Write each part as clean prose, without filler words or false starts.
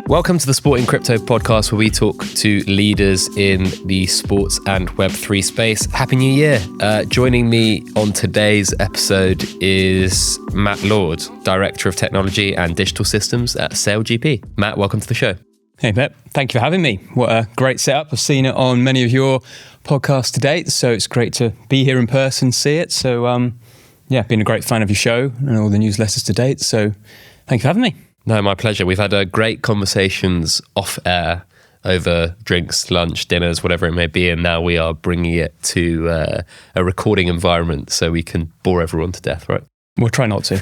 Welcome to the Sport in Crypto podcast, where we talk to leaders in the sports and Web3 space. Happy New Year. Joining me on today's episode is Matt Lord, Director of Technology and Digital Systems at SailGP. Matt, welcome to the show. Hey, Matt. Thank you for having me. What a great setup. I've seen it on many of your podcasts to date, so it's great to be here in person, see it. So, been a great fan of your show and all the newsletters to date. So thank you for having me. No, my pleasure. We've had great conversations off air over drinks, lunch, dinners, whatever it may be. And now we are bringing it to a recording environment so we can bore everyone to death, right? We'll try not to.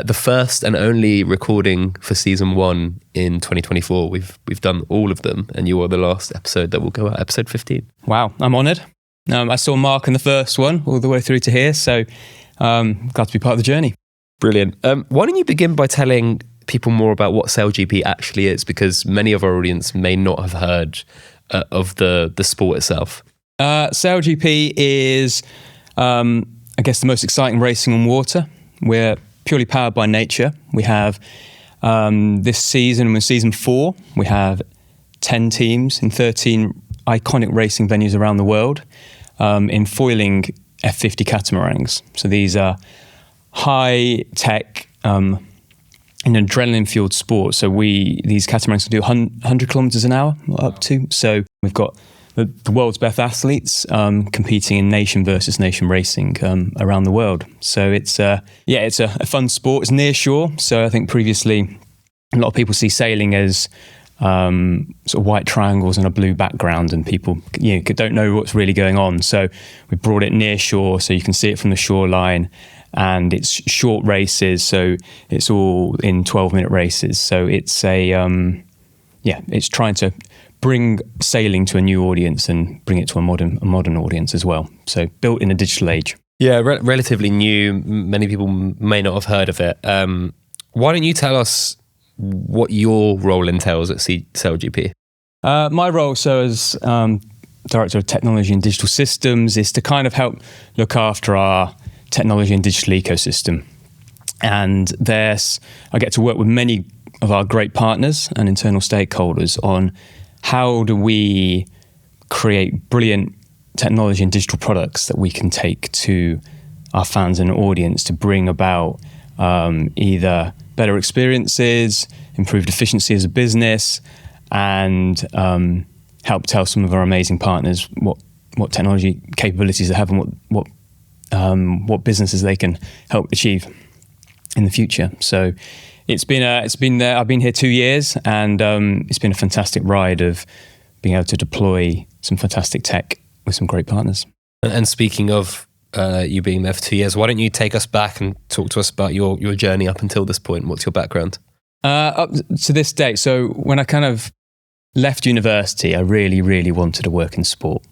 The first and only recording for season 1 in 2024. We've done all of them, and you are the last episode that will go out, episode 15. Wow, I'm honoured. I saw Mark in the first one all the way through to here, so glad to be part of the journey. Brilliant. Why don't you begin by telling people more about what SailGP actually is, because many of our audience may not have heard of the sport itself. SailGP is, I guess, the most exciting racing on water. We're purely powered by nature. We have this season, we're season 4, we have 10 teams in 13 iconic racing venues around the world in foiling F50 catamarans. So these are high-tech, an adrenaline-fueled sport. So these catamarans can do 100 kilometers an hour, up to. So we've got the world's best athletes competing in nation versus nation racing around the world. So it's a fun sport. It's near shore. So I think previously a lot of people see sailing as sort of white triangles on a blue background, and people don't know what's really going on. So we brought it near shore, so you can see it from the shoreline. And it's short races, so it's all in 12-minute races. So it's it's trying to bring sailing to a new audience and bring it to a modern audience as well. So built in a digital age. Yeah, relatively new. Many people may not have heard of it. Why don't you tell us what your role entails at SailGP? My role, as Director of Technology and Digital Systems, is to kind of help look after our technology and digital ecosystem. And I get to work with many of our great partners and internal stakeholders on how do we create brilliant technology and digital products that we can take to our fans and audience to bring about either better experiences, improved efficiency as a business, and help tell some of our amazing partners what technology capabilities they have and what businesses they can help achieve in the future. So I've been here 2 years, and it's been a fantastic ride of being able to deploy some fantastic tech with some great partners. And speaking of you being there for 2 years, why don't you take us back and talk to us about your journey up until this point? What's your background? Up to this date, so when I kind of left university, I really, really wanted to work in sport.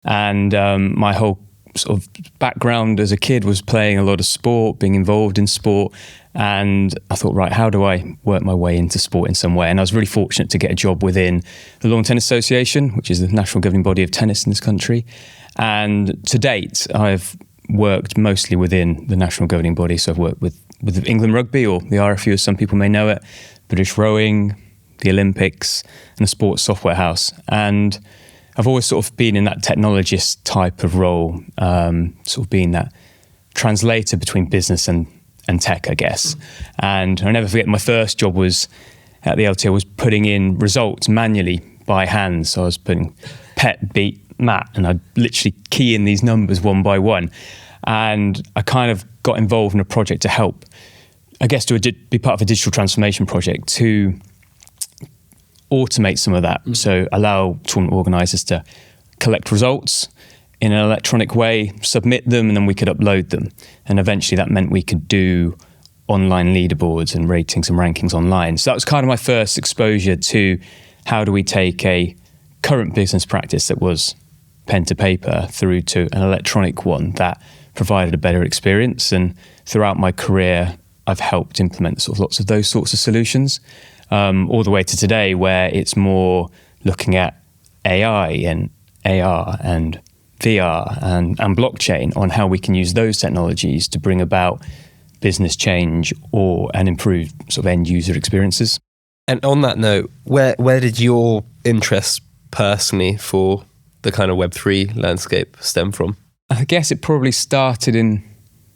And my whole sort of background as a kid was playing a lot of sport, being involved in sport. And I thought, right, how do I work my way into sport in some way? And I was really fortunate to get a job within the Lawn Tennis Association, which is the national governing body of tennis in this country. And to date, I've worked mostly within the national governing body. So I've worked with England Rugby, or the RFU as some people may know it, British Rowing, the Olympics, and a sports software house. And I've always sort of been in that technologist type of role, sort of being that translator between business and tech, I guess. And I never forget, my first job was at the LTO was putting in results manually by hand. So I was putting Pet beat Matt, and I'd literally key in these numbers one by one. And I kind of got involved in a project to help, I guess, be part of a digital transformation project to automate some of that. So allow tournament organisers to collect results in an electronic way, submit them, and then we could upload them. And eventually that meant we could do online leaderboards and ratings and rankings online. So that was kind of my first exposure to how do we take a current business practice that was pen to paper through to an electronic one that provided a better experience. And throughout my career, I've helped implement sort of lots of those sorts of solutions. All the way to today, where it's more looking at AI and AR and VR and blockchain on how we can use those technologies to bring about business change and improve sort of end user experiences. And on that note, where did your interest personally for the kind of Web3 landscape stem from? I guess it probably started in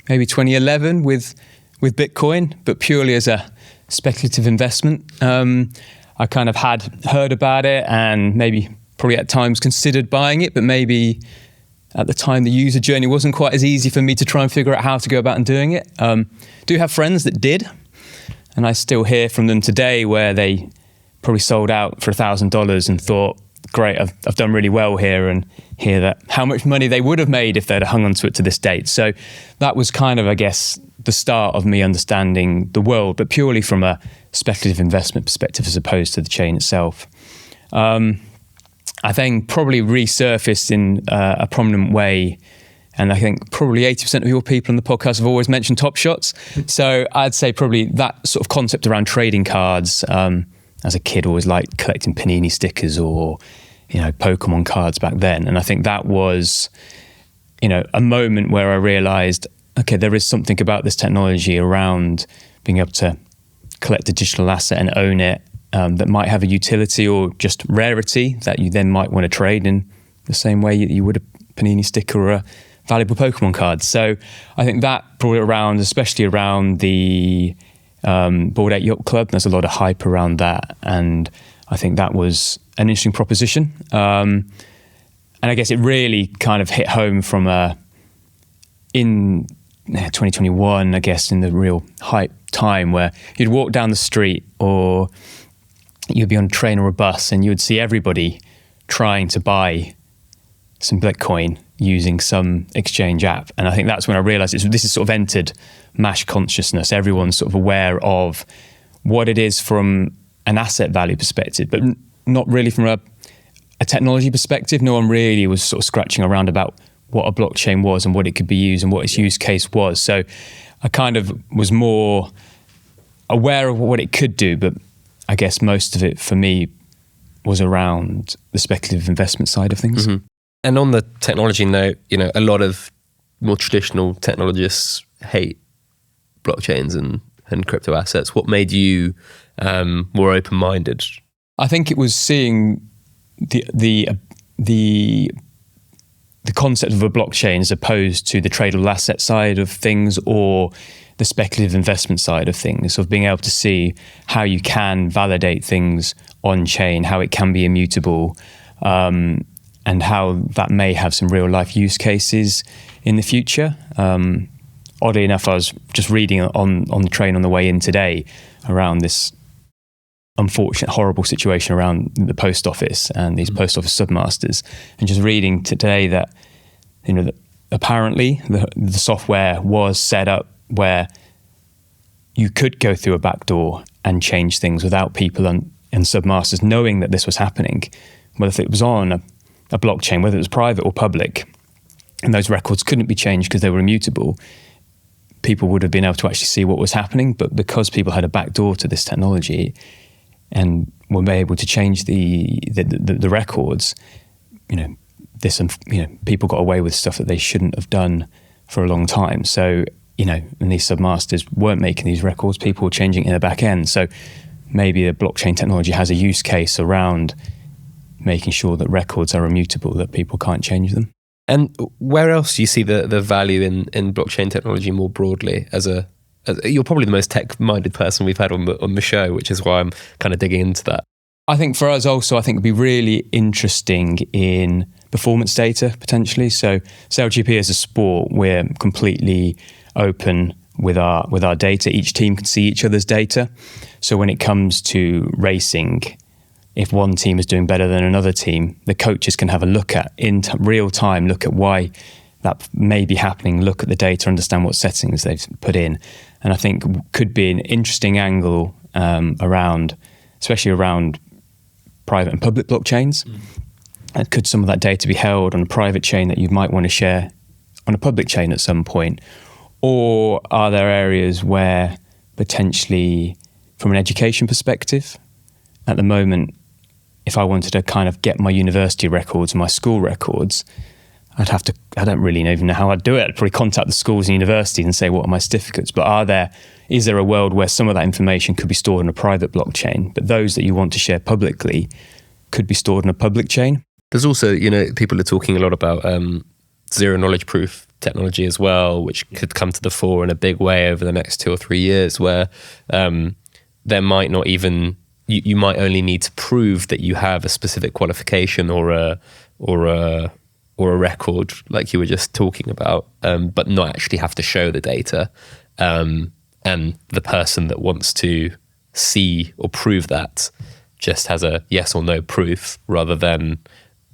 maybe 2011 with Bitcoin, but purely as a speculative investment. I kind of had heard about it and maybe probably at times considered buying it, but maybe at the time the user journey wasn't quite as easy for me to try and figure out how to go about and doing it. Do have friends that did, and I still hear from them today where they probably sold out for $1,000 and thought, great, I've done really well here, and hear that how much money they would have made if they'd hung onto it to this date. So that was kind of, I guess, the start of me understanding the world, but purely from a speculative investment perspective as opposed to the chain itself. I think probably resurfaced in a prominent way, and I think probably 80% of your people on the podcast have always mentioned Top Shots. So I'd say probably that sort of concept around trading cards. As a kid, always liked collecting Panini stickers or, Pokemon cards back then. And I think that was, a moment where I realized, okay, there is something about this technology around being able to collect a digital asset and own it that might have a utility or just rarity that you then might want to trade in the same way you would a Panini sticker or a valuable Pokemon card. So I think that brought it around, especially around the Bored Ape Yacht Club. There's a lot of hype around that, and I think that was an interesting proposition. And I guess it really kind of hit home from in 2021, I guess, in the real hype time where you'd walk down the street or you'd be on a train or a bus and you would see everybody trying to buy some Bitcoin using some exchange app. And I think that's when I realized this has sort of entered mass consciousness. Everyone's sort of aware of what it is from an asset value perspective, but not really from a technology perspective. No one really was sort of scratching around about what a blockchain was and what it could be used and what its use case was. So I kind of was more aware of what it could do, but I guess most of it for me was around the speculative investment side of things. Mm-hmm. And on the technology note, a lot of more traditional technologists hate blockchains and crypto assets. What made you more open-minded? I think it was seeing the concept of a blockchain as opposed to the tradable asset side of things or the speculative investment side of things, of being able to see how you can validate things on chain, how it can be immutable, and how that may have some real life use cases in the future. Oddly enough, I was just reading on the train on the way in today around this unfortunate, horrible situation around the post office and these post office submasters, and just reading today that, that apparently the software was set up where you could go through a back door and change things without people and submasters knowing that this was happening. Well, if it was on a blockchain, whether it was private or public, and those records couldn't be changed because they were immutable, people would have been able to actually see what was happening. But because people had a back door to this technology and were able to change the records, people got away with stuff that they shouldn't have done for a long time. So, and these submasters weren't making these records, people were changing in the back end. So maybe the blockchain technology has a use case around making sure that records are immutable, that people can't change them. And where else do you see the value in blockchain technology more broadly? As you're probably the most tech-minded person we've had on the show, which is why I'm kind of digging into that. I think for us also, I think it'd be really interesting in performance data potentially. So SailGP as a sport, we're completely open with our data. Each team can see each other's data. So when it comes to racing, if one team is doing better than another team, the coaches can have a look at in real time, look at why that may be happening, look at the data, understand what settings they've put in. And I think could be an interesting angle especially around private and public blockchains. And could some of that data be held on a private chain that you might want to share on a public chain at some point? Or are there areas where potentially, from an education perspective, at the moment, if I wanted to kind of get my university records, my school records, I don't really even know how I'd do it. I'd probably contact the schools and universities and say, what are my certificates? But is there a world where some of that information could be stored on a private blockchain, but those that you want to share publicly could be stored in a public chain? There's also, people are talking a lot about zero knowledge proof technology as well, which could come to the fore in a big way over the next 2 or 3 years, where there might not even, you might only need to prove that you have a specific qualification or a record, like you were just talking about, but not actually have to show the data. And the person that wants to see or prove that just has a yes or no proof rather than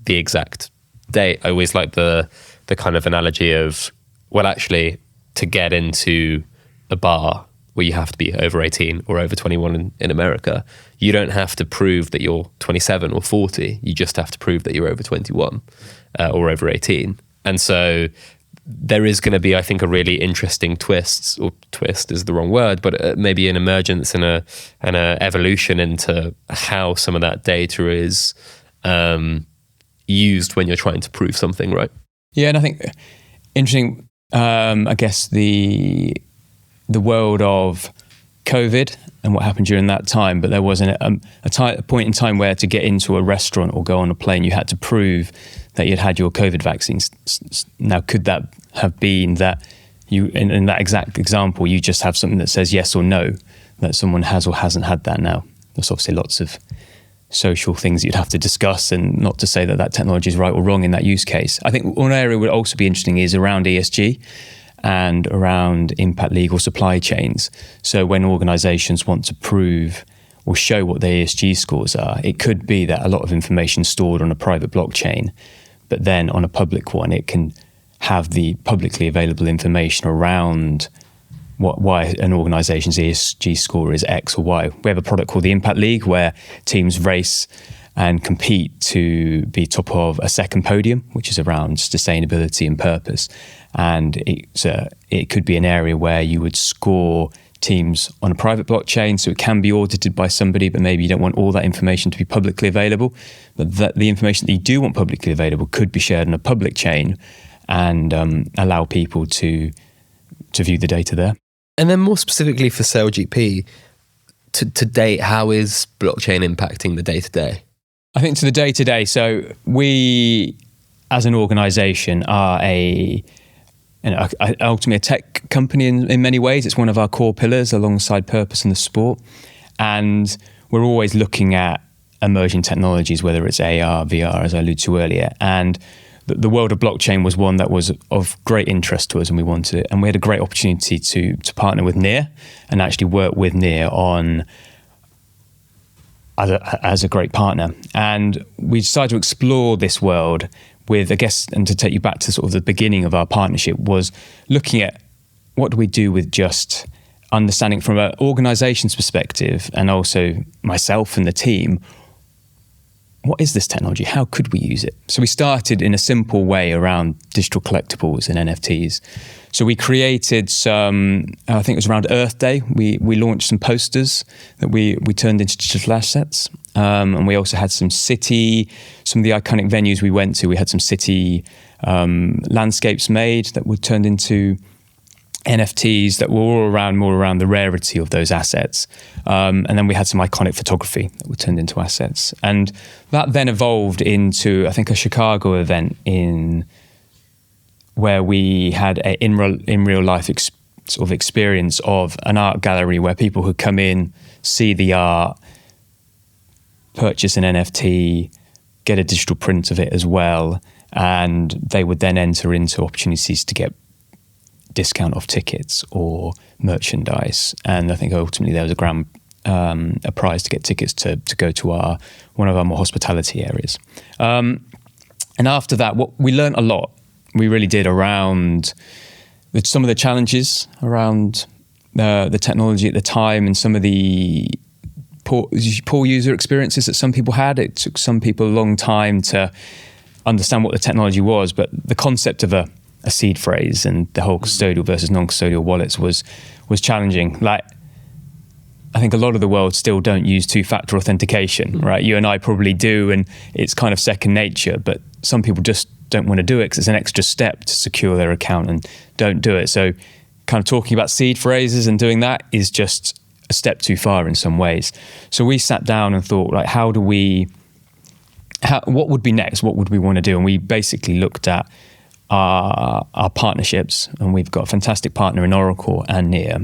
the exact date. I always like the kind of analogy of, well, actually, to get into a bar where you have to be over 18 or over 21 in America, you don't have to prove that you're 27 or 40. You just have to prove that you're over 21 or over 18. And so there is going to be, I think, a really interesting twist is the wrong word, but maybe an emergence and a evolution into how some of that data is used when you're trying to prove something, right? Yeah, and I think interesting, I guess the world of COVID and what happened during that time, but there was a point in time where to get into a restaurant or go on a plane, you had to prove that you'd had your COVID vaccines. Now, could that have been that you, in that exact example, you just have something that says yes or no, that someone has or hasn't had that now? There's obviously lots of social things that you'd have to discuss, and not to say that technology is right or wrong in that use case. I think one area would also be interesting is around ESG and around impact legal supply chains. So when organizations want to prove or show what their ESG scores are, it could be that a lot of information stored on a private blockchain, but then on a public one, it can have the publicly available information around why an organization's ESG score is X or Y. We have a product called the Impact League where teams race and compete to be top of a second podium, which is around sustainability and purpose. And it could be an area where you would score teams on a private blockchain, so it can be audited by somebody, but maybe you don't want all that information to be publicly available. But the information that you do want publicly available could be shared on a public chain and allow people to view the data there. And then more specifically for SailGP, to date, how is blockchain impacting the day-to-day? I think to the day-to-day, so we as an organization are ultimately a tech company in many ways. It's one of our core pillars alongside purpose and the sport. And we're always looking at emerging technologies, whether it's AR, VR, as I alluded to earlier. And the world of blockchain was one that was of great interest to us, and we wanted it. And we had a great opportunity to partner with NEAR and actually work with NEAR on as a great partner. And we decided to explore this world with, I guess, and to take you back to sort of the beginning of our partnership, was looking at what do we do with just understanding from an organization's perspective, and also myself and the team, what is this technology? How could we use it? So we started in a simple way around digital collectibles and NFTs. So we created some, I think it was around Earth Day, we launched some posters that we turned into digital assets. And we also had some of the iconic venues we went to, we had some city landscapes made that were turned into NFTs that were all more around the rarity of those assets. And then we had some iconic photography that were turned into assets. And that then evolved into, I think, a Chicago event where we had a in real life sort of experience of an art gallery where people could come in, see the art, purchase an NFT, get a digital print of it as well. And they would then enter into opportunities to get discount off tickets or merchandise. And I think ultimately there was a prize to get tickets to go to one of our more hospitality areas. And after that, we learned a lot. We really did around some of the challenges around the technology at the time, and some of the poor user experiences that some people had. It took some people a long time to understand what the technology was, but the concept of a seed phrase and the whole custodial versus non-custodial wallets was challenging. Like, I think a lot of the world still don't use two-factor authentication, right? You and I probably do, and it's kind of second nature, but some people just don't want to do it because it's an extra step to secure their account and don't do it. So kind of talking about seed phrases and doing that is just a step too far in some ways. So we sat down and thought, like, what would be next? What would we want to do? And we basically looked at our partnerships, and we've got a fantastic partner in Oracle and Near.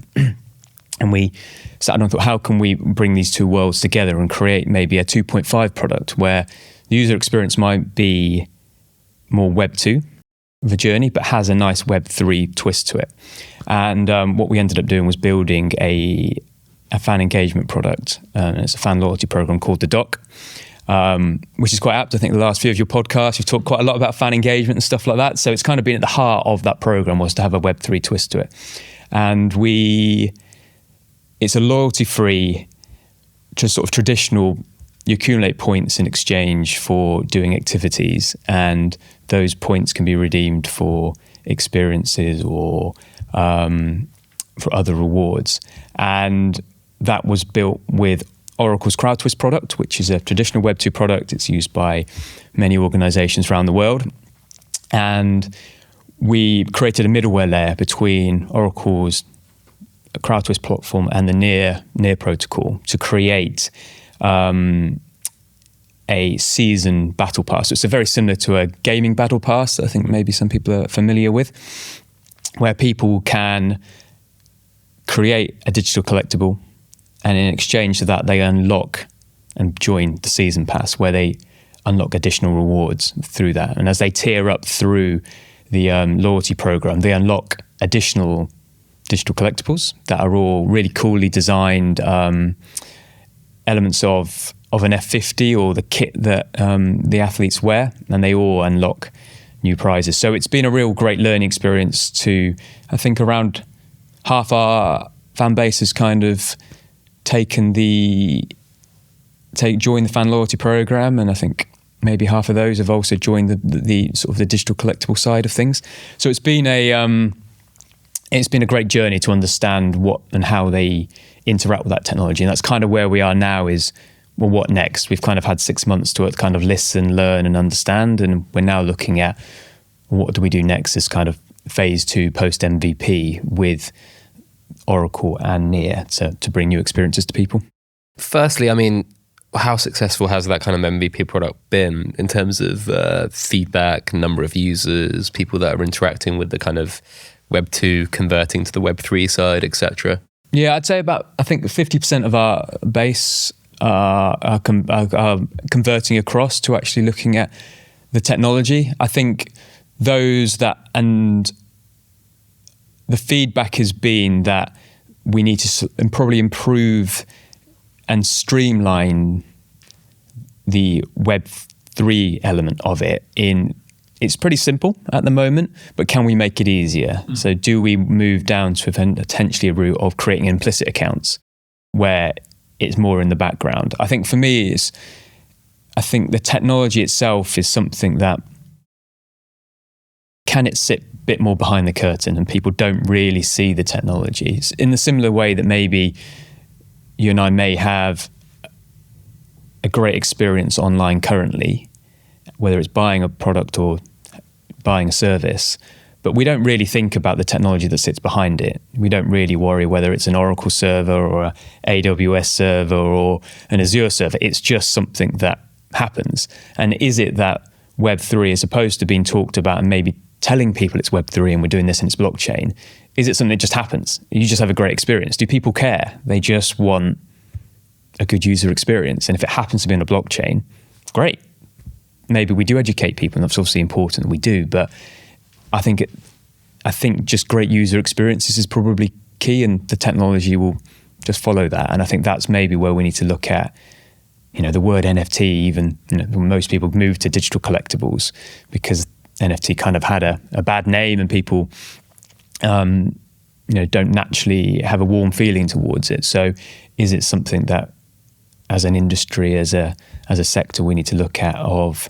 And we sat down and thought, how can we bring these two worlds together and create maybe a 2.5 product where the user experience might be more Web 2 of a journey, but has a nice Web 3 twist to it. And what we ended up doing was building a fan engagement product. It's a fan loyalty program called The Doc, which is quite apt. I think the last few of your podcasts, you've talked quite a lot about fan engagement and stuff like that. So it's kind of been at the heart of that program, was to have a Web 3 twist to it. And it's a loyalty-free, just sort of traditional, you accumulate points in exchange for doing activities, and those points can be redeemed for experiences or for other rewards. And that was built with Oracle's CrowdTwist product, which is a traditional Web 2 product. It's used by many organizations around the world. And we created a middleware layer between Oracle's CrowdTwist platform and the Near protocol to create a season battle pass. So it's very similar to a gaming battle pass that I think maybe some people are familiar with, where people can create a digital collectible, and in exchange for that, they unlock and join the season pass, where they unlock additional rewards through that. And as they tier up through the loyalty program, they unlock additional digital collectibles that are all really coolly designed elements of an F50 or the kit that the athletes wear, and they all unlock new prizes. So it's been a real great learning experience. I think around half our fan base has kind of joined the fan loyalty program, and I think maybe half of those have also joined the sort of the digital collectible side of things. So it's been a great journey to understand what and how they interact with that technology, and that's kind of where we are now. Is, well, what next? We've kind of had 6 months to kind of listen, learn, and understand, and we're now looking at what do we do next as kind of phase 2 post MVP with Oracle and Near to bring new experiences to people. Firstly, I mean, how successful has that kind of MVP product been in terms of feedback, number of users, people that are interacting with the kind of Web 2 converting to the Web 3 side, etc.? Yeah, I'd say I think 50% of our base are converting across to actually looking at the technology. I think and the feedback has been that we need to probably improve and streamline the Web 3 element of it. It's pretty simple at the moment, but can we make it easier? So do we move down to potentially a route of creating implicit accounts where it's more in the background? I think for me, I think the technology itself is something that, can it sit a bit more behind the curtain and people don't really see the technology? It's in the similar way that maybe you and I may have a great experience online currently, whether it's buying a product or buying a service, but we don't really think about the technology that sits behind it. We don't really worry whether it's an Oracle server or an AWS server or an Azure server. It's just something that happens. And is it that Web 3, as opposed to being talked about and maybe telling people it's Web 3 and we're doing this and it's blockchain, is it something that just happens? You just have a great experience. Do people care? They just want a good user experience. And if it happens to be on a blockchain, great. Maybe we do educate people, and that's obviously important that we do, but I think just great user experiences is probably key, and the technology will just follow that. And I think that's maybe where we need to look at, the word NFT, even, most people move to digital collectibles because NFT kind of had a bad name, and people, don't naturally have a warm feeling towards it. So is it something that, as an industry, as a sector, we need to look at of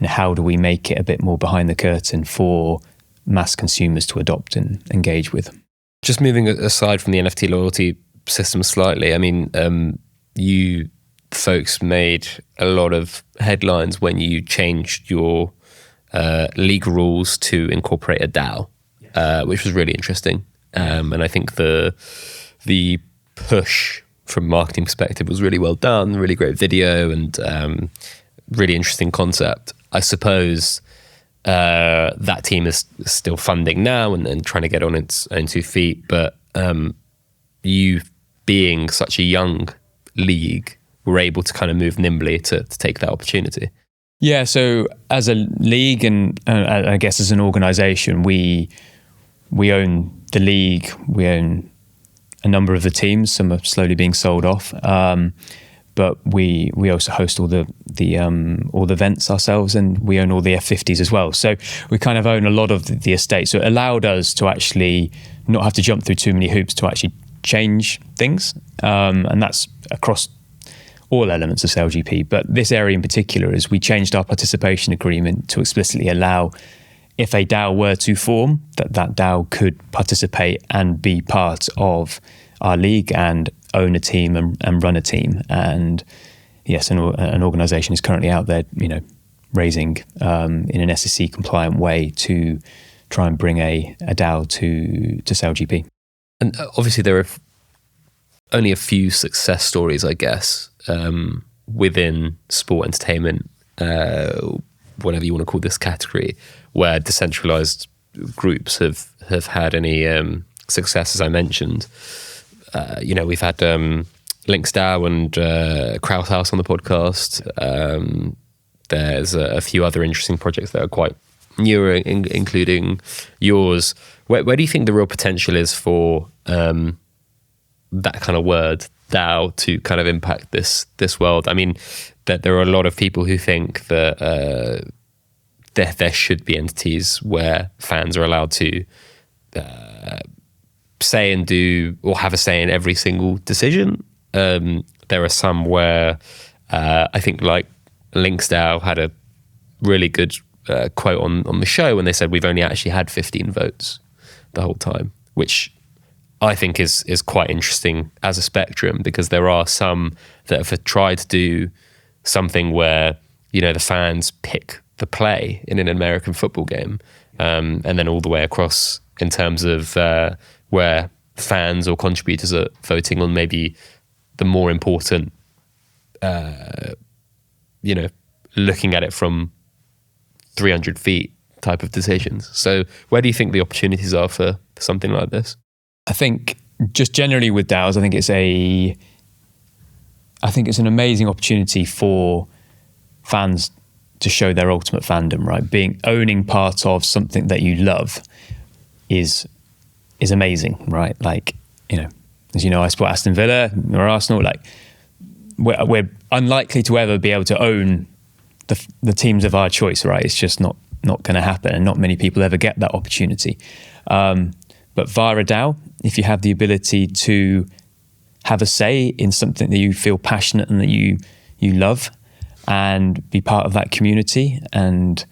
how do we make it a bit more behind the curtain for mass consumers to adopt and engage with? Just moving aside from the NFT loyalty system slightly, I mean, you folks made a lot of headlines when you changed your league rules to incorporate a DAO, which was really interesting. And I think the push from a marketing perspective was really well done, really great video, and really interesting concept. I suppose that team is still funding now and trying to get on its own 2 feet. But you being such a young league were able to kind of move nimbly to take that opportunity. Yeah, so as a league and I guess as an organisation, we own the league, we own a number of the teams. Some are slowly being sold off, but we also host all the events ourselves, and we own all the F50s as well. So we kind of own a lot of the estate. So it allowed us to actually not have to jump through too many hoops to actually change things, and that's across all elements of SailGP. But this area in particular is we changed our participation agreement to explicitly allow, if a DAO were to form, that DAO could participate and be part of our league and own a team and run a team. And yes, an organisation is currently out there, raising in an SEC compliant way to try and bring a DAO to SailGP. And obviously there are only a few success stories, I guess, within sport entertainment, whatever you want to call this category, where decentralized groups have had any success, as I mentioned. We've had LinksDAO and Kraus House on the podcast. There's a few other interesting projects that are quite newer, including yours. Where do you think the real potential is for that kind of word, DAO, to kind of impact this world? I mean, that there are a lot of people who think that there should be entities where fans are allowed to say and do or have a say in every single decision. There are some where I think like LinksDAO had a really good quote on the show when they said we've only actually had 15 votes the whole time, which I think is quite interesting as a spectrum, because there are some that have tried to do something where the fans pick the play in an American football game, and then all the way across in terms of where fans or contributors are voting on maybe the more important, looking at it from 300 feet type of decisions. So where do you think the opportunities are for something like this? I think just generally with DAOs, I think it's an amazing opportunity for fans to show their ultimate fandom, right? Owning part of something that you love is amazing, right? Like, as you know, I support Aston Villa or Arsenal. Like, we're unlikely to ever be able to own the teams of our choice, right? It's just not going to happen, and not many people ever get that opportunity. But via a DAO, if you have the ability to have a say in something that you feel passionate and that you love, and be part of that community, and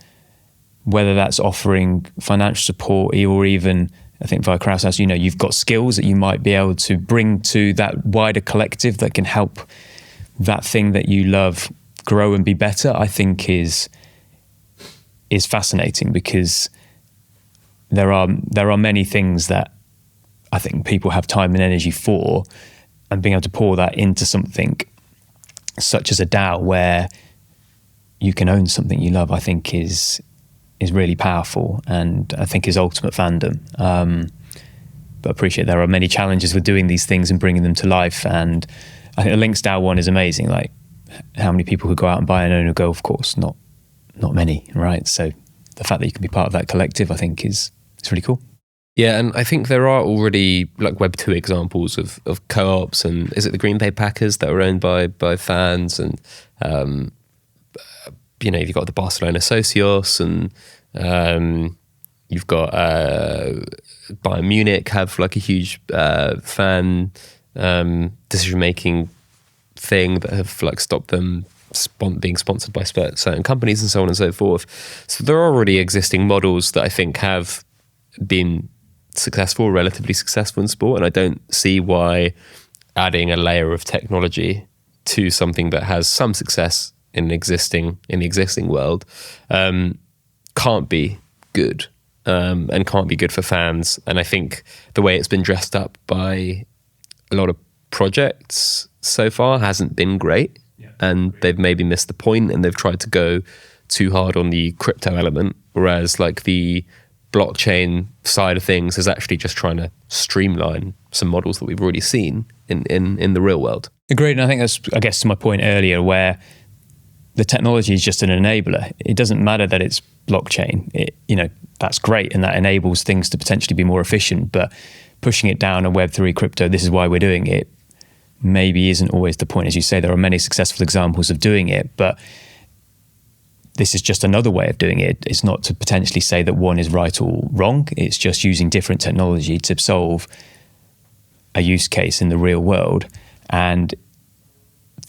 whether that's offering financial support or even, I think via Kraus House, you've got skills that you might be able to bring to that wider collective that can help that thing that you love grow and be better, I think is fascinating, because there are many things that I think people have time and energy for, and being able to pour that into something such as a DAO where you can own something you love, I think is really powerful, and I think is ultimate fandom. But I appreciate there are many challenges with doing these things and bringing them to life, and I think the LinksDAO one is amazing. Like, how many people could go out and buy and own a golf course? Not many, right? So the fact that you can be part of that collective, I think is really cool. Yeah, and I think there are already like Web2 examples of co-ops, and is it the Green Bay Packers that are owned by fans, and you've got the Barcelona Socios, and you've got Bayern Munich have like a huge fan decision-making thing that have like stopped them being sponsored by certain companies and so on and so forth. So there are already existing models that I think have been relatively successful in sport, and I don't see why adding a layer of technology to something that has some success in the existing world can't be good, and can't be good for fans. And I think the way it's been dressed up by a lot of projects so far hasn't been great. And they've maybe missed the point, and they've tried to go too hard on the crypto element, whereas like the blockchain side of things is actually just trying to streamline some models that we've already seen in the real world. Agreed. And I think that's, I guess, to my point earlier, where the technology is just an enabler. It doesn't matter that it's blockchain. That's great, and that enables things to potentially be more efficient, but pushing it down a Web3 crypto, this is why we're doing it, maybe isn't always the point. As you say, there are many successful examples of doing it, but this is just another way of doing it. It's not to potentially say that one is right or wrong. It's just using different technology to solve a use case in the real world. And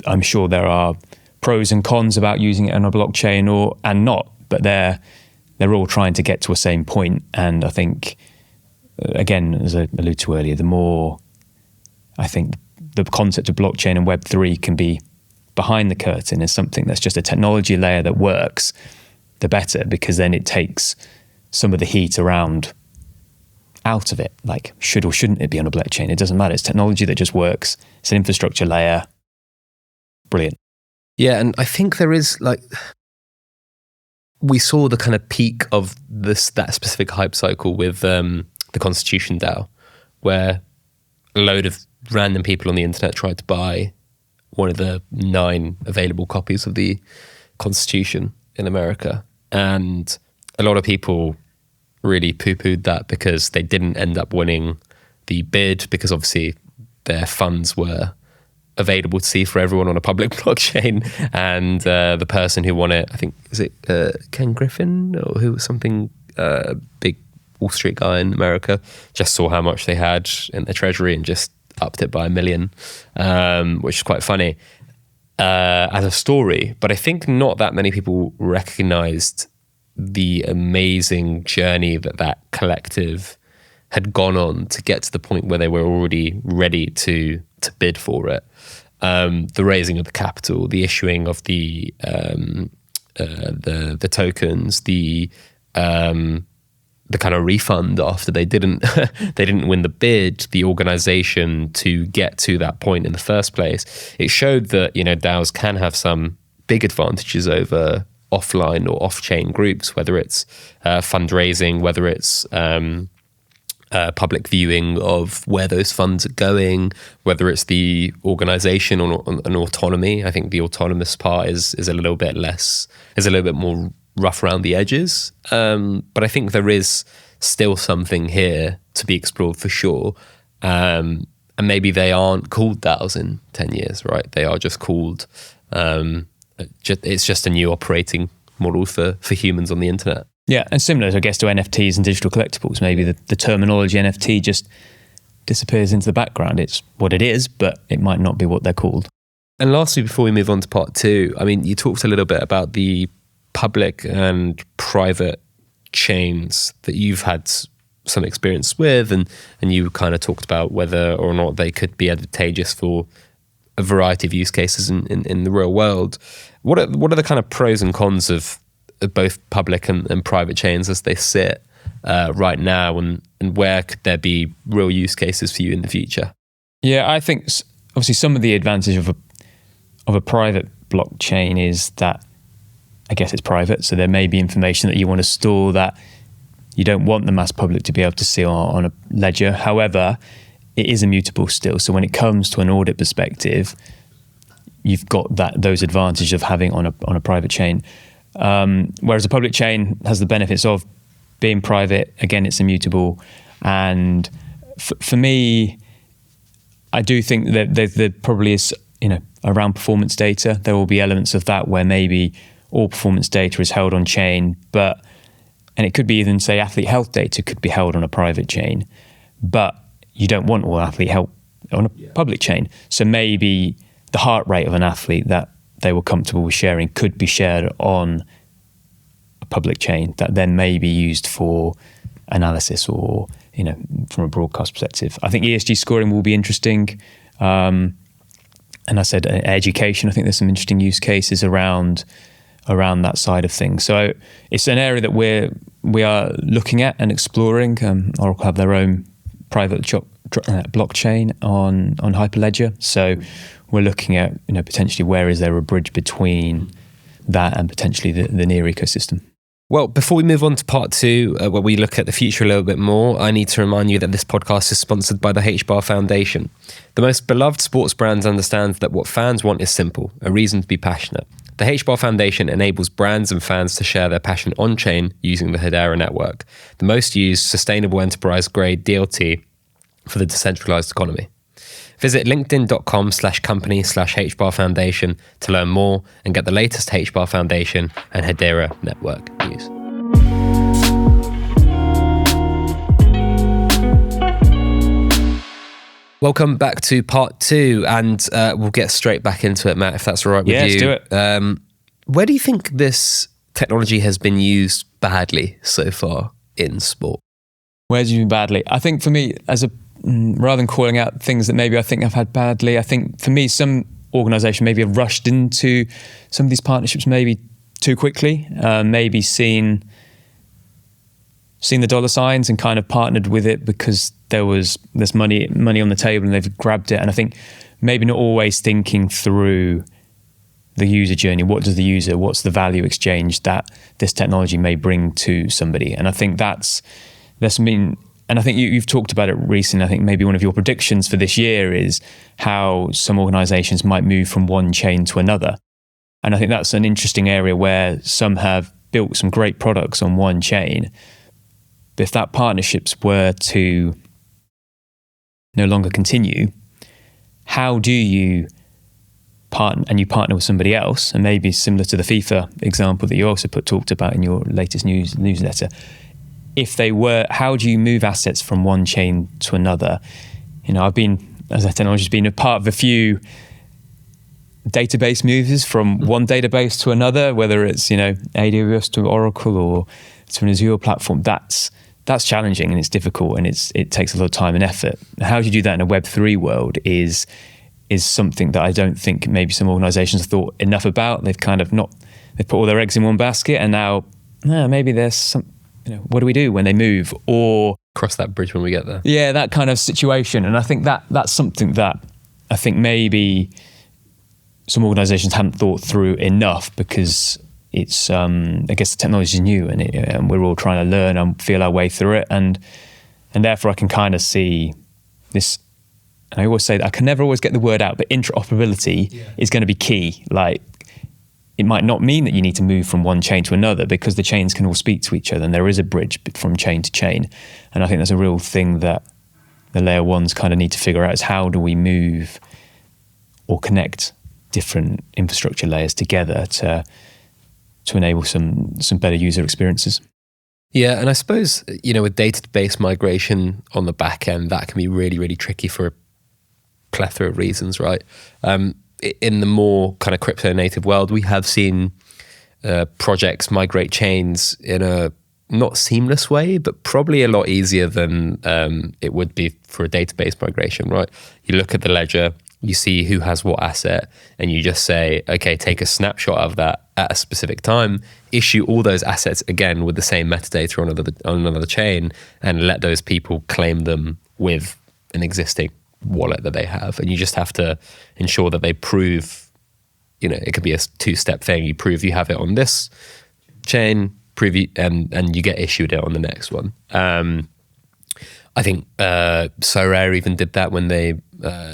I'm sure there are pros and cons about using it on a blockchain and not, but they're all trying to get to a same point. And I think, again, as I alluded to earlier, the more I think the concept of blockchain and Web3 can be behind the curtain as something that's just a technology layer that works, the better, because then it takes some of the heat around out of it. Like, should or shouldn't it be on a blockchain? It doesn't matter. It's technology that just works. It's an infrastructure layer. Brilliant. Yeah, and I think there is we saw the kind of peak of that specific hype cycle with the Constitution DAO, where a load of random people on the internet tried to buy one of the 9 available copies of the Constitution in America. And a lot of people really poo-pooed that because they didn't end up winning the bid, because obviously their funds were available to see for everyone on a public blockchain. And the person who won it, I think, is it Ken Griffin or who was something, big Wall Street guy in America, just saw how much they had in their treasury and just upped it by $1 million, which is quite funny as a story. But I think not that many people recognized the amazing journey that collective had gone on to get to the point where they were already ready to bid for it. The raising of the capital, the issuing of the tokens, the kind of refund after they didn't win the bid, the organization to get to that point in the first place. It showed that DAOs can have some big advantages over offline or off-chain groups, whether it's fundraising, whether it's public viewing of where those funds are going, whether it's the organization or an autonomy. I think the autonomous part is a little bit more rough around the edges. But I think there is still something here to be explored for sure. And maybe they aren't called DAOs in 10 years, right? They are just called, it's just a new operating model for humans on the internet. Yeah, and similar, I guess, to NFTs and digital collectibles, maybe the terminology NFT just disappears into the background. It's what it is, but it might not be what they're called. And lastly, before we move on to part 2, I mean, you talked a little bit about the public and private chains that you've had some experience with, and you kind of talked about whether or not they could be advantageous for a variety of use cases in the real world. What are the kind of pros and cons of both public and private chains as they sit right now, and where could there be real use cases for you in the future? Yeah, I think obviously some of the advantage of a private blockchain is that, I guess, it's private, so there may be information that you want to store that you don't want the mass public to be able to see on a ledger. However, it is immutable still, so when it comes to an audit perspective, you've got those advantages of having on a private chain. Whereas a public chain has the benefits of being private. Again, it's immutable. And for me, I do think that there probably is, around performance data, there will be elements of that where maybe all performance data is held on chain, and it could be even, say, athlete health data could be held on a private chain, but you don't want all athlete health on a public chain. So maybe the heart rate of an athlete that they were comfortable with sharing could be shared on a public chain that then may be used for analysis or, from a broadcast perspective. I think ESG scoring will be interesting. And I said education, I think there's some interesting use cases around around that side of things. So it's an area that we are looking at and exploring. Oracle have their own private blockchain on Hyperledger. So we're looking at, potentially where is there a bridge between that and potentially the near ecosystem. Well, before we move on to part 2, where we look at the future a little bit more, I need to remind you that this podcast is sponsored by the HBAR Foundation. The most beloved sports brands understand that what fans want is simple, a reason to be passionate. The HBAR Foundation enables brands and fans to share their passion on-chain using the Hedera network, the most used sustainable enterprise-grade DLT for the decentralized economy. Visit linkedin.com/company/HBAR Foundation to learn more and get the latest HBAR Foundation and Hedera network news. Welcome back to part 2, and we'll get straight back into it, Matt, if that's all right with you. Yeah, let's do it. Where do you think this technology has been used badly so far in sport? Where's it been badly? I think for me, rather than calling out things that maybe I think I've had badly, I think for me, some organisation maybe have rushed into some of these partnerships maybe too quickly, maybe seen the dollar signs and kind of partnered with it because there's money on the table and they've grabbed it. And I think maybe not always thinking through the user journey. What's the value exchange that this technology may bring to somebody? And I think and I think you've talked about it recently. I think maybe one of your predictions for this year is how some organizations might move from one chain to another. And I think that's an interesting area where some have built some great products on one chain. But if that partnerships were to no longer continue, how do you partner with somebody else? And maybe similar to the FIFA example that you also talked about in your latest newsletter. If they were, how do you move assets from one chain to another? I've been, as a technologist, been a part of a few database moves from one database to another, whether it's, AWS to Oracle or to an Azure platform. That's challenging and it's difficult and it takes a lot of time and effort. How do you do that in a Web3 world is something that I don't think maybe some organizations have thought enough about. They've they've put all their eggs in one basket and now maybe there's some, what do we do when they move, or cross that bridge when we get there? Yeah, that kind of situation. And I think that's something that I think maybe some organizations haven't thought through enough because it's, I guess the technology is new and we're all trying to learn and feel our way through it. And therefore I can kind of see this, and I always say that I can never always get the word out, but interoperability is going to be key. Like, it might not mean that you need to move from one chain to another because the chains can all speak to each other and there is a bridge from chain to chain. And I think that's a real thing that the layer ones kind of need to figure out is how do we move or connect different infrastructure layers together to enable some better user experiences. Yeah, and I suppose, with database migration on the back end, that can be really, really tricky for a plethora of reasons, right? In the more kind of crypto native world, we have seen projects migrate chains in a not seamless way, but probably a lot easier than it would be for a database migration, right? You look at the ledger, you see who has what asset, and you just say, okay, take a snapshot of that at a specific time, issue all those assets again with the same metadata on another chain, and let those people claim them with an existing wallet that they have. And you just have to ensure that they prove, it could be a 2-step thing. You prove you have it on this chain, and you get issued it on the next one. I think Sorare even did that when they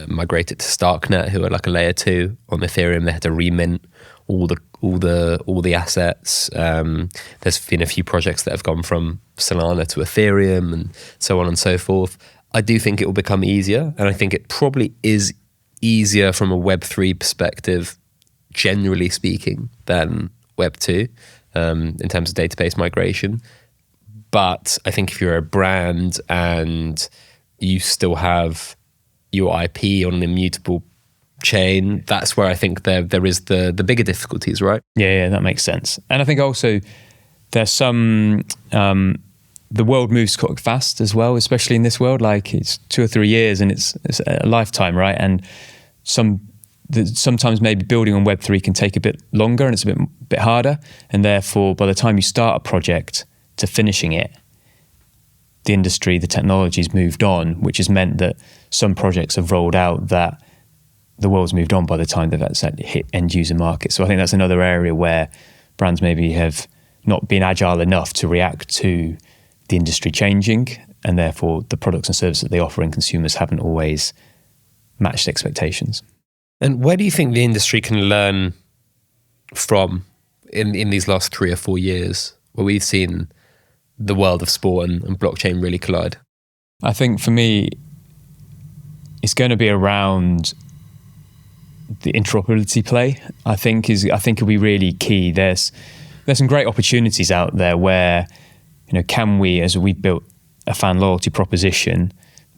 migrated to Starknet, who are like a layer 2 on Ethereum. They had to remint all the assets. There's been a few projects that have gone from Solana to Ethereum and so on and so forth. I do think it will become easier, and I think it probably is easier from a Web3 perspective, generally speaking, than Web2 in terms of database migration. But I think if you're a brand and you still have your IP on an immutable chain, that's where I think there is the bigger difficulties, right? Yeah, that makes sense. And I think also there's some... the world moves quite fast as well, especially in this world. Like, it's 2 or 3 years and it's a lifetime, right? And some sometimes maybe building on Web3 can take a bit longer and it's a bit harder. And therefore, by the time you start a project to finishing it, the industry, the technology's moved on, which has meant that some projects have rolled out that the world's moved on by the time that that's hit end user market. So I think that's another area where brands maybe have not been agile enough to react to the industry changing, and therefore the products and services that they offer in consumers haven't always matched expectations. And where do you think the industry can learn from in these last 3 or 4 years where we've seen the world of sport and blockchain really collide? I think for me, it's going to be around the interoperability play. I think will be really key. There's some great opportunities out there where, can we, as we've built a fan loyalty proposition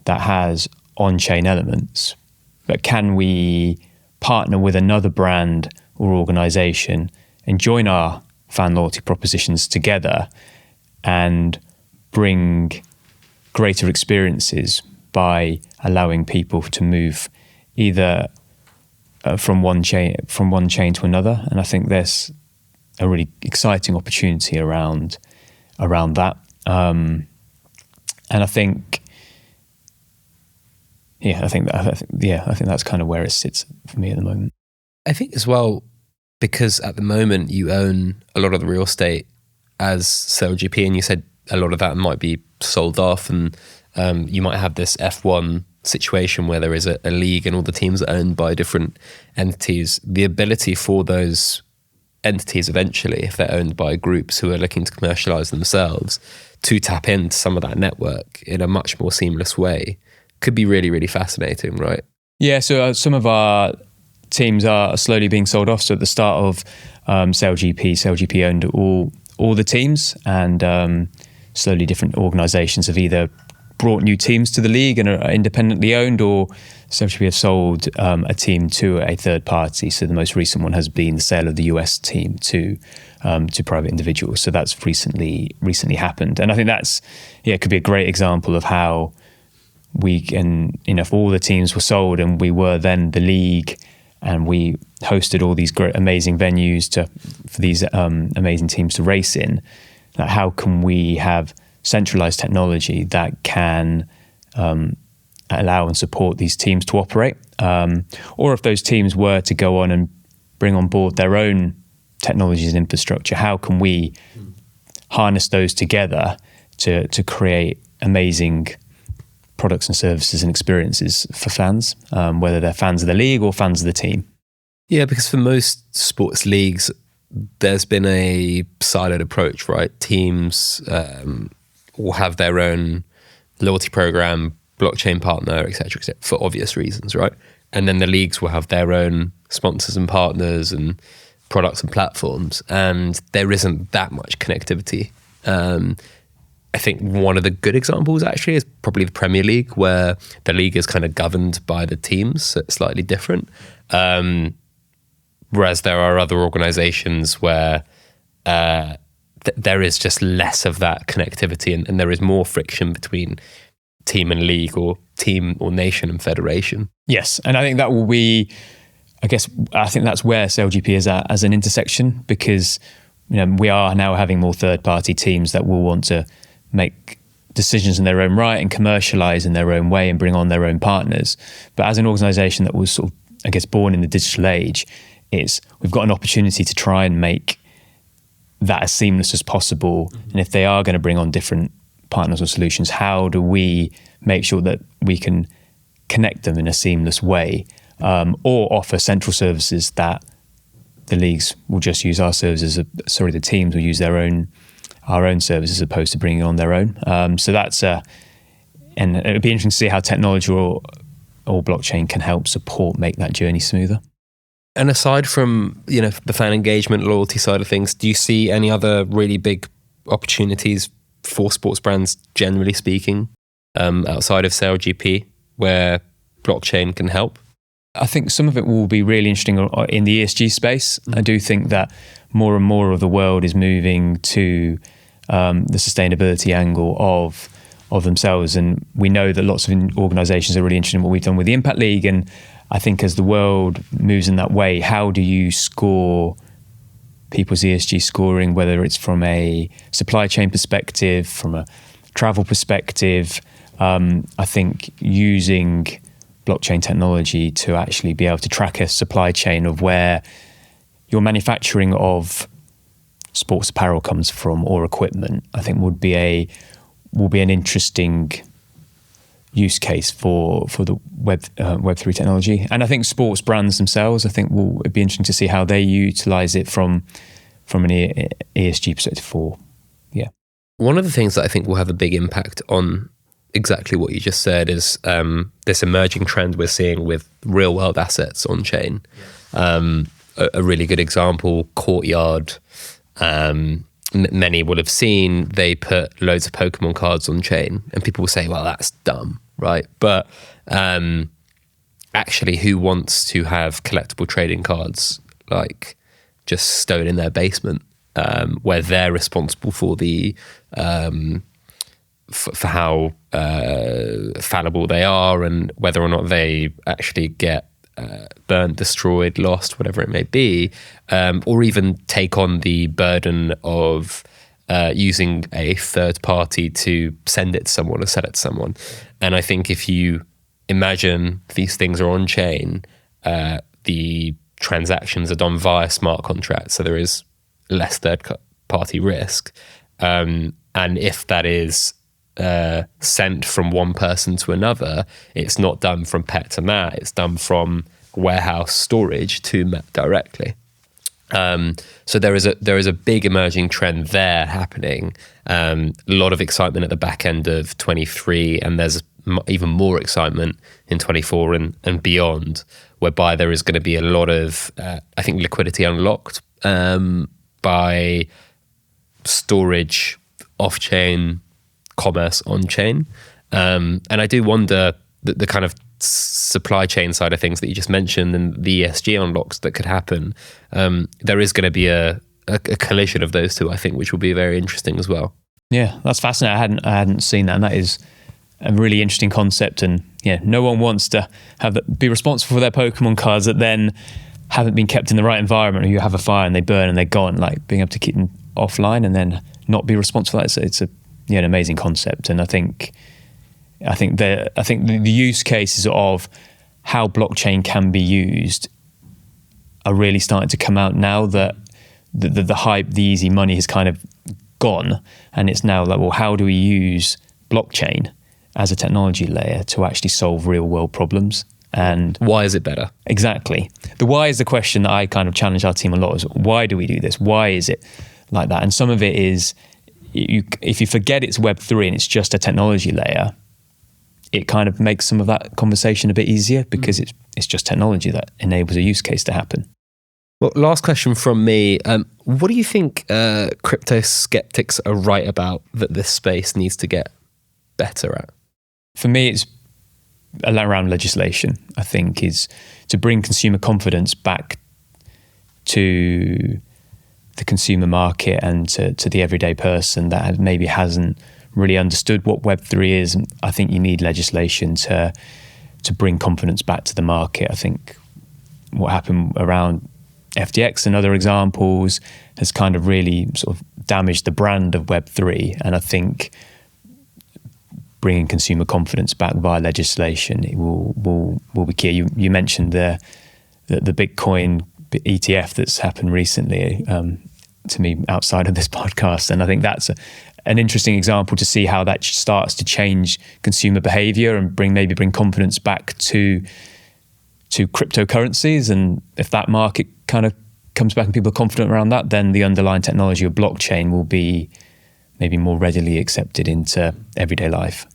that has on-chain elements, but can we partner with another brand or organization and join our fan loyalty propositions together and bring greater experiences by allowing people to move either from one chain to another. And I think there's a really exciting opportunity around that. And I think that's kind of where it sits for me at the moment. I think as well, because at the moment you own a lot of the real estate as SailGP, and you said a lot of that might be sold off, and you might have this F1 situation where there is a league and all the teams are owned by different entities. The ability for those entities eventually, if they're owned by groups who are looking to commercialize themselves, to tap into some of that network in a much more seamless way could be really, really fascinating, right? Yeah, so some of our teams are slowly being sold off. So at the start of SailGP owned all the teams, and slowly different organizations have either brought new teams to the league and are independently owned, or SailGP have sold a team to a third party. So the most recent one has been the sale of the US team to private individuals. So that's recently happened. And I think it could be a great example of how we can, if all the teams were sold and we were then the league and we hosted all these great, amazing venues for these amazing teams to race in, how can we have centralized technology that can allow and support these teams to operate? Or if those teams were to go on and bring on board their own technologies and infrastructure, how can we harness those together to create amazing products and services and experiences for fans, whether they're fans of the league or fans of the team? Yeah, because for most sports leagues, there's been a siloed approach, right? Teams will have their own loyalty program, blockchain partner, et cetera, for obvious reasons, right? And then the leagues will have their own sponsors and partners and products and platforms, and there isn't that much connectivity. I think one of the good examples actually is probably the Premier League, where the league is kind of governed by the teams, so it's slightly different. Whereas there are other organizations where there is just less of that connectivity, and there is more friction between team and league, or team or nation and federation. Yes, and I think that will be, I think that's where SailGP is at as an intersection, because we are now having more third-party teams that will want to make decisions in their own right and commercialize in their own way and bring on their own partners. But as an organization that was sort of, born in the digital age, we've got an opportunity to try and make that as seamless as possible. Mm-hmm. And if they are going to bring on different partners or solutions, how do we make sure that we can connect them in a seamless way, or offer central services that the leagues will just use our services, the teams will use our own services as opposed to bringing on their own. So that's and it would be interesting to see how technology or blockchain can help make that journey smoother. And aside from the fan engagement, loyalty side of things, do you see any other really big opportunities for sports brands, generally speaking, outside of SailGP, where blockchain can help? I think some of it will be really interesting in the ESG space. I do think that more and more of the world is moving to the sustainability angle of of themselves. And we know that lots of organizations are really interested in what we've done with the Impact League. And I think as the world moves in that way, how do you score people's ESG scoring, whether it's from a supply chain perspective, from a travel perspective? I think using blockchain technology to actually be able to track a supply chain of where your manufacturing of sports apparel comes from or equipment, I think will be an interesting use case for the Web3 technology. And I think sports brands themselves, I think it'd be interesting to see how they utilize it from an ESG perspective One of the things that I think will have a big impact on exactly what you just said is this emerging trend we're seeing with real world assets on chain. A really good example, Courtyard. Many will have seen they put loads of Pokemon cards on chain, and people will say, well, that's dumb, right? But actually, who wants to have collectible trading cards like just stowed in their basement, where they're responsible for the for how fallible they are and whether or not they actually get burnt, destroyed, lost, whatever it may be, or even take on the burden of using a third party to send it to someone or sell it to someone. And I think if you imagine these things are on chain, the transactions are done via smart contracts, so there is less third party risk. And if that is sent from one person to another, it's not done from Pet to Matt, it's done from warehouse storage to Matt directly. So there is a big emerging trend there happening. A lot of excitement at the back end of 23, and there's even more excitement in 24 and beyond, whereby there is going to be a lot of, I think, liquidity unlocked by storage off-chain, commerce on-chain. And I do wonder the kind of supply chain side of things that you just mentioned and the ESG unlocks that could happen. There is going to be a collision of those two, I think, which will be very interesting as well. Yeah, that's fascinating. I hadn't seen that, and that is a really interesting concept. And yeah, no one wants to be responsible for their Pokemon cards that then haven't been kept in the right environment, or you have a fire and they burn and they're gone. Like being able to keep them offline and then not be responsible for that. It's an amazing concept. And I think the use cases of how blockchain can be used are really starting to come out now that the hype, the easy money has kind of gone, and it's now like, well, how do we use blockchain as a technology layer to actually solve real world problems? And why is it better? Exactly. The why is the question that I kind of challenge our team a lot, is why do we do this? Why is it like that? And some of it is, if you forget it's Web3 and it's just a technology layer, it kind of makes some of that conversation a bit easier, because it's just technology that enables a use case to happen. Well, last question from me. What do you think crypto skeptics are right about that this space needs to get better at? For me, it's around legislation, I think, is to bring consumer confidence back to the consumer market and to the everyday person that maybe hasn't really understood what Web3 is. And I think you need legislation to bring confidence back to the market. I think what happened around FTX and other examples has kind of really sort of damaged the brand of Web3. And I think bringing consumer confidence back via legislation, it will be key. You mentioned the Bitcoin ETF that's happened recently to me outside of this podcast, and I think that's an interesting example to see how that starts to change consumer behavior and bring confidence back to cryptocurrencies. And if that market kind of comes back and people are confident around that, then the underlying technology of blockchain will be maybe more readily accepted into everyday life.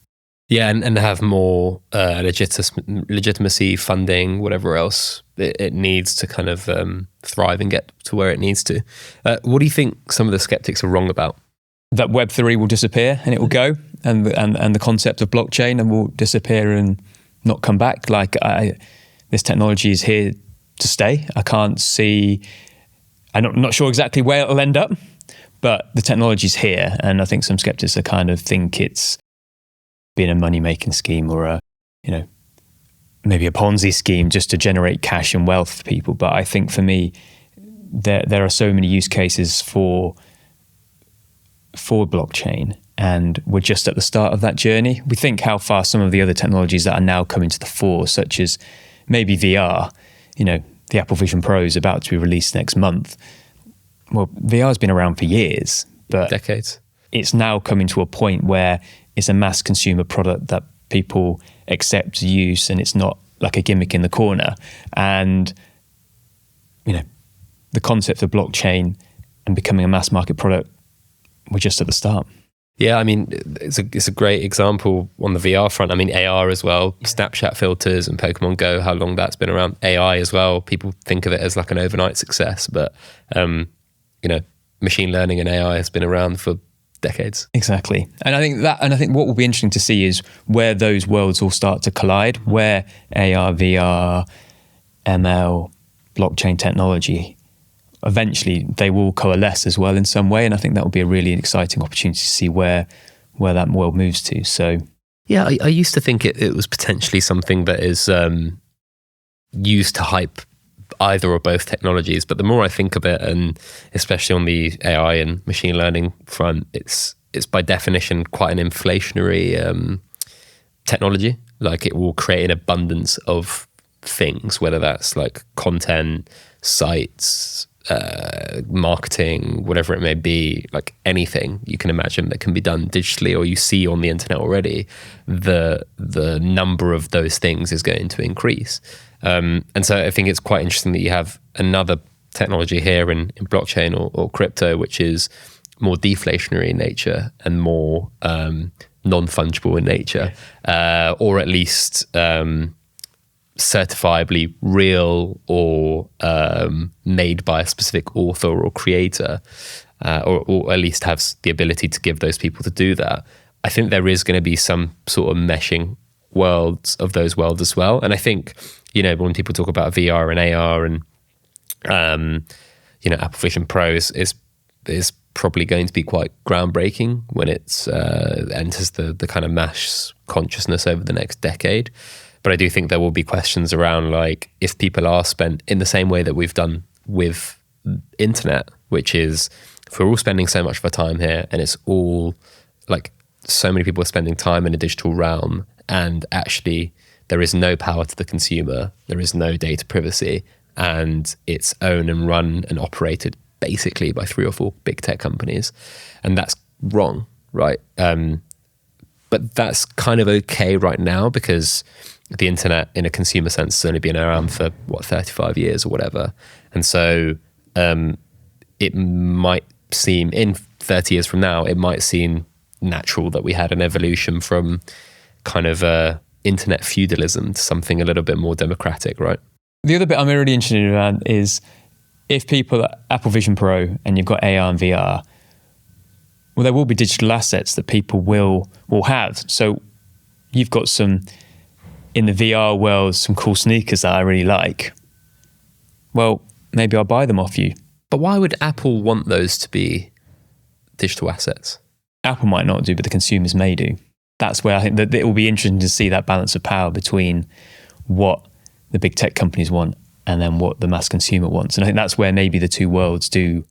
Yeah, and have more legitimacy, funding, whatever else it needs to kind of thrive and get to where it needs to. What do you think some of the skeptics are wrong about? That Web3 will disappear and it will go, and the concept of blockchain and will disappear and not come back. Like this technology is here to stay. I can't see. I'm not sure exactly where it'll end up, but the technology's here, and I think some skeptics are kind of think it's being a money-making scheme or maybe a Ponzi scheme just to generate cash and wealth for people. But I think for me, there are so many use cases for blockchain, and we're just at the start of that journey. We think how far some of the other technologies that are now coming to the fore, such as maybe VR, the Apple Vision Pro is about to be released next month. Well, VR's been around for years, but decades. It's now coming to a point where it's a mass consumer product that people accept use, and it's not like a gimmick in the corner. And the concept of blockchain and becoming a mass market product, we're just at the start. Yeah, I mean, it's a great example on the VR front. I mean, AR as well, Snapchat filters and Pokemon Go, how long that's been around. AI as well, people think of it as like an overnight success, but machine learning and AI has been around for decades. Exactly. And I think what will be interesting to see is where those worlds all start to collide, where AR, VR, ML, blockchain technology, eventually they will coalesce as well in some way. And I think that will be a really exciting opportunity to see where that world moves to. So yeah, I used to think it was potentially something that is used to hype either or both technologies. But the more I think of it, and especially on the AI and machine learning front, it's by definition quite an inflationary technology. Like, it will create an abundance of things, whether that's like content, sites, marketing, whatever it may be, like anything you can imagine that can be done digitally or you see on the internet already, the number of those things is going to increase. And so I think it's quite interesting that you have another technology here in blockchain or crypto, which is more deflationary in nature and more non-fungible in nature, or at least certifiably real or made by a specific author or creator, or at least has the ability to give those people to do that. I think there is going to be some sort of meshing worlds of those worlds as well. And I think, when people talk about VR and AR and, Apple Vision Pro is probably going to be quite groundbreaking when it enters the kind of mass consciousness over the next decade. But I do think there will be questions around, like, if people are spent in the same way that we've done with internet, which is, if we're all spending so much of our time here and it's all like so many people are spending time in a digital realm, and actually there is no power to the consumer, there is no data privacy, and it's owned and run and operated basically by 3 or 4 big tech companies. And that's wrong, right? But that's kind of okay right now, because the internet in a consumer sense has only been around for 35 years or whatever. And so it might seem, in 30 years from now, it might seem natural that we had an evolution from kind of internet feudalism to something a little bit more democratic, right? The other bit I'm really interested in is, if people at Apple Vision Pro and you've got AR and VR, well, there will be digital assets that people will have. So you've got some, in the VR world, some cool sneakers that I really like. Well, maybe I'll buy them off you. But why would Apple want those to be digital assets? Apple might not do, but the consumers may do. That's where I think that it will be interesting to see that balance of power between what the big tech companies want and then what the mass consumer wants. And I think that's where maybe the two worlds do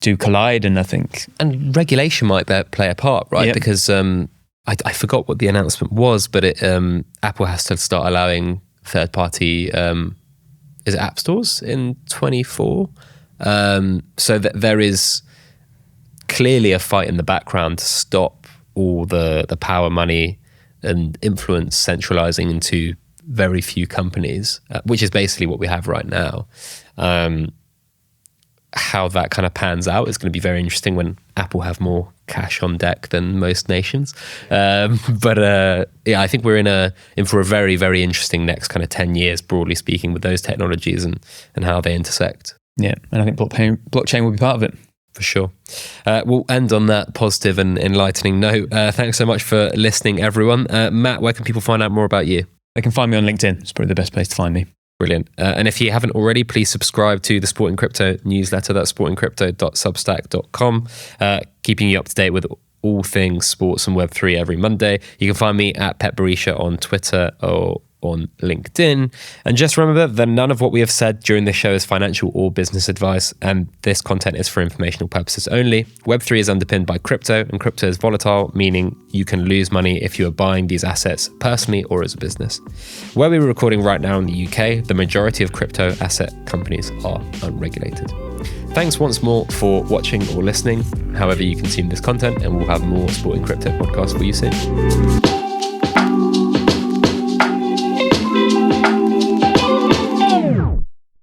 collide. And I think... And regulation might play a part, right? Yep. Because I forgot what the announcement was, but Apple has to start allowing third-party, is it app stores in 24? So that there is clearly a fight in the background to stop all the power, money and influence centralizing into very few companies, which is basically what we have right now. How that kind of pans out is going to be very interesting when Apple have more cash on deck than most nations. But I think we're in for a very, very interesting next kind of 10 years, broadly speaking, with those technologies and how they intersect. Yeah, and I think blockchain will be part of it. For sure. We'll end on that positive and enlightening note. Thanks so much for listening, everyone. Matt, where can people find out more about you? They can find me on LinkedIn. It's probably the best place to find me. Brilliant. And if you haven't already, please subscribe to the Sporting Crypto newsletter. That's sportingcrypto.substack.com, keeping you up to date with all things sports and Web3 every Monday. You can find me at Pep Barisha on Twitter or on LinkedIn. And just remember that none of what we have said during this show is financial or business advice, and this content is for informational purposes only. Web3 is underpinned by crypto, and crypto is volatile, meaning you can lose money if you are buying these assets personally or as a business. Where we're recording right now in the UK, the majority of crypto asset companies are unregulated. Thanks once more for watching or listening, however you consume this content, and we'll have more Sporting Crypto podcasts for you soon.